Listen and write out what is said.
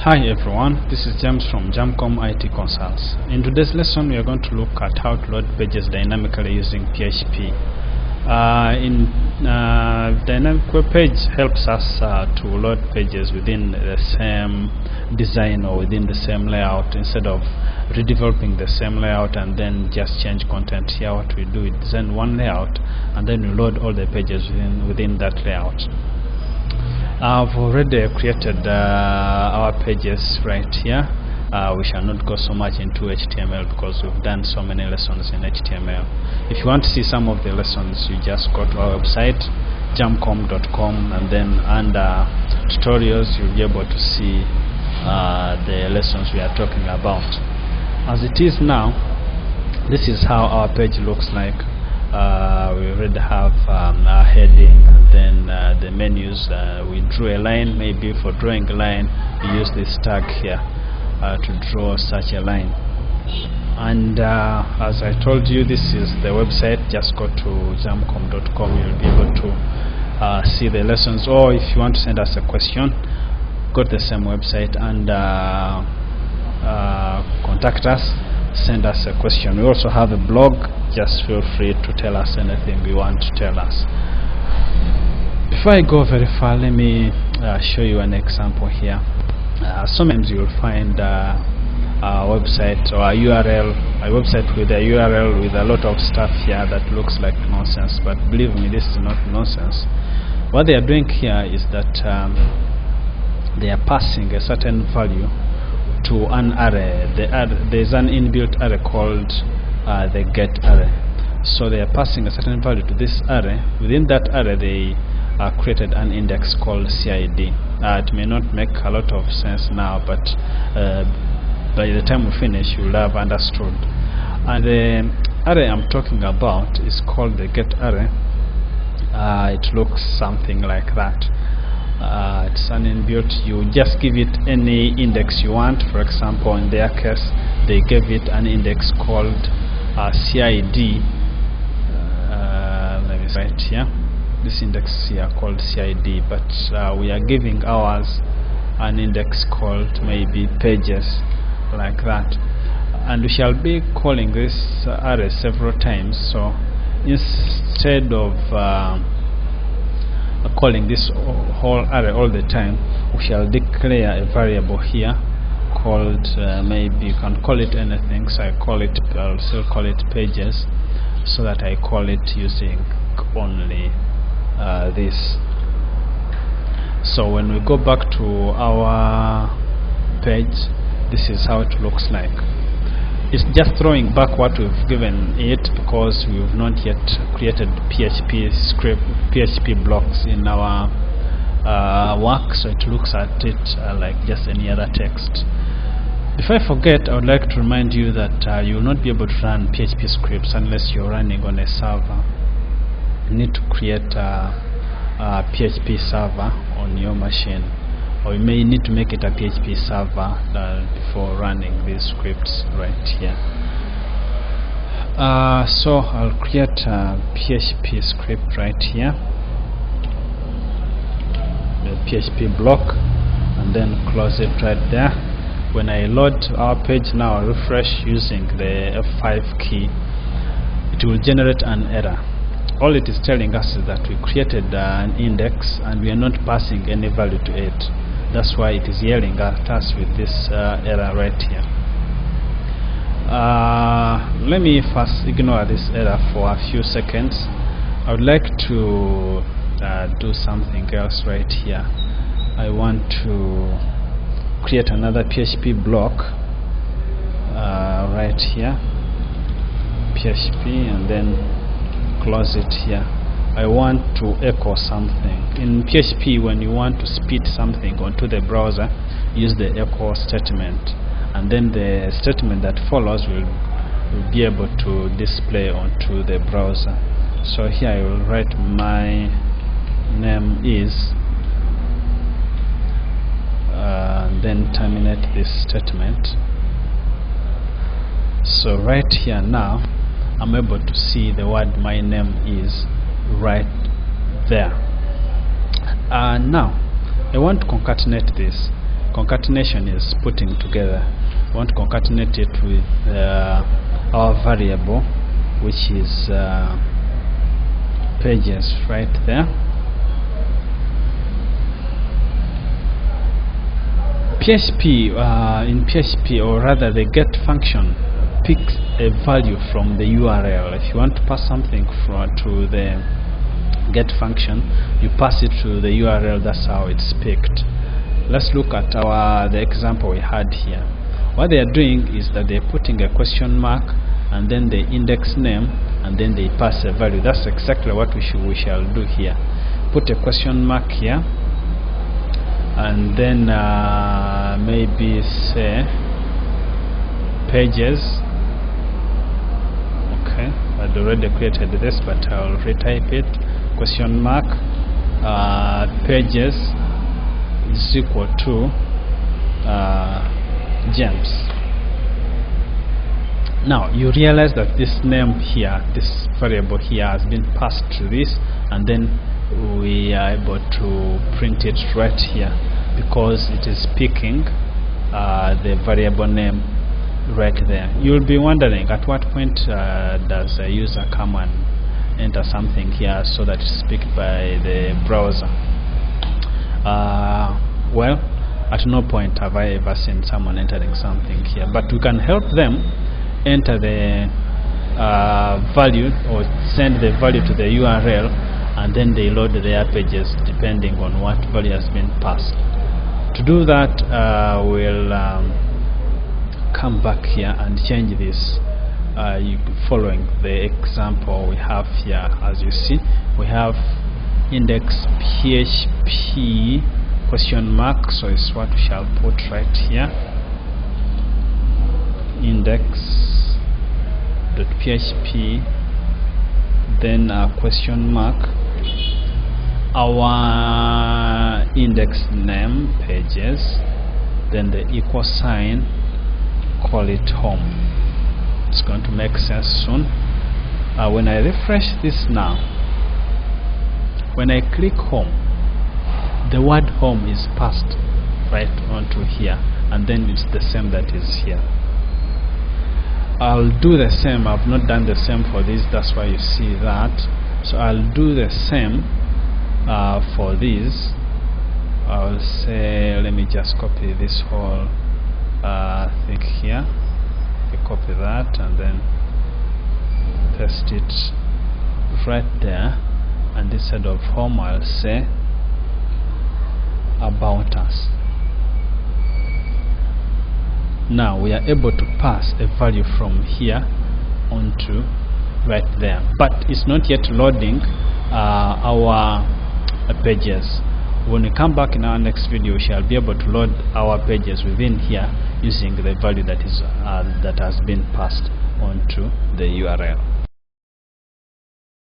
Hi everyone, this is James from Jamcom IT Consults. In today's lesson we are going to look at how to load pages dynamically using PHP. Dynamic web page helps us to load pages within the same design or within the same layout instead of redeveloping the same layout and then just change content. Here what we do is design one layout and then we load all the pages within that layout. I've already created our pages right here. We shall not go so much into HTML because we've done so many lessons in HTML. If you want to see some of the lessons, you just go to our website jamcom.com and then under tutorials you'll be able to see the lessons we are talking about. As it is now, this is how our page looks like. We already have our heading and then the menus. We drew a line. Maybe for drawing a line we use this tag here to draw such a line. And as I told you, this is the website. Just go to jamcom.com. You'll be able to see the lessons, or if you want to send us a question, go to the same website and contact us, send us a question. We also have a blog. Just feel free to tell us anything you want to tell us. Before I go very far, let me show you an example here. Sometimes you'll find a website or a website with a URL with a lot of stuff here that looks like nonsense, but believe me, this is not nonsense. What they are doing here is that they are passing a certain value to an array. There's an inbuilt array called the get array. So they are passing a certain value to this array. Within that array they created an index called CID. It may not make a lot of sense now, but by the time we finish you will have understood. And the array I'm talking about is called the get array. It looks something like that. It's an inbuilt. You just give it any index you want. For example, in their case they gave it an index called CID. Let me write here this index here called CID, but we are giving ours an index called maybe pages, like that. And we shall be calling this array several times. So instead of calling this whole array all the time, we shall declare a variable here called maybe you can call it anything. So I'll still call it pages, so that I call it using only this. So when we go back to our page, this is how it looks like. It's just throwing back what we've given it because we've not yet created PHP blocks in our work, so it looks at it like just any other text. Before I forget, I would like to remind you that you will not be able to run PHP scripts unless you're running on a server. You need to create a PHP server on your machine, or you may need to make it a PHP server before running these scripts right here. So I'll create a PHP script right here, the PHP block, and then close it right there. When I load our page now, I refresh using the F5 key, it will generate an error. All it is telling us is that we created an index and we are not passing any value to it. That's why it is yelling at us with this error right here. Let me first ignore this error for a few seconds. I would like to do something else right here. I want to create another PHP block right here, PHP, and then close it here. I want to echo something. In PHP, when you want to spit something onto the browser, use the echo statement, and then the statement that follows will be able to display onto the browser. So here I will write my name is, then terminate this statement. So right here now I'm able to see the word my name is right there. Now I want to concatenate this. concatenation is putting together. We want to concatenate it with our variable, which is pages, right there. In PHP, or rather the get function, picks a value from the URL. If you want to pass something to the get function, you pass it to the URL. That's how it's picked. Let's look at the example we had here. What they are doing is that they're putting a question mark and then the index name, and then they pass a value. That's exactly what we shall do here. Put a question mark here, and then maybe say pages. Okay, I'd already created this, but I'll retype it. Question mark pages is equal to gems. Now you realize that this name here, this variable here, has been passed to this, and then we are able to print it right here because it is picking the variable name right there. You'll be wondering, at what point does a user come and enter something here so that it's picked by the browser? Well, at no point have I ever seen someone entering something here, but we can help them enter the value, or send the value to the URL, and then they load their pages depending on what value has been passed. To do that, we'll come back here and change this following the example we have here. As you see, we have index PHP question mark, so it's what we shall put right here. Index.php, then a question mark, our index name pages, then the equal sign, call it home. It's going to make sense soon. When I refresh this now, when I click home, the word home is passed right onto here, and then it's the same that is here. I'll do the same. I've not done the same for this, that's why you see that. So I'll do the same for this. I'll say, let me just copy this whole thing here. Copy that and then paste it right there, and instead of home I'll say about us. Now we are able to pass a value from here onto right there, but it's not yet loading our pages. When we come back in our next video, we shall be able to load our pages within here using the value that has been passed onto the URL.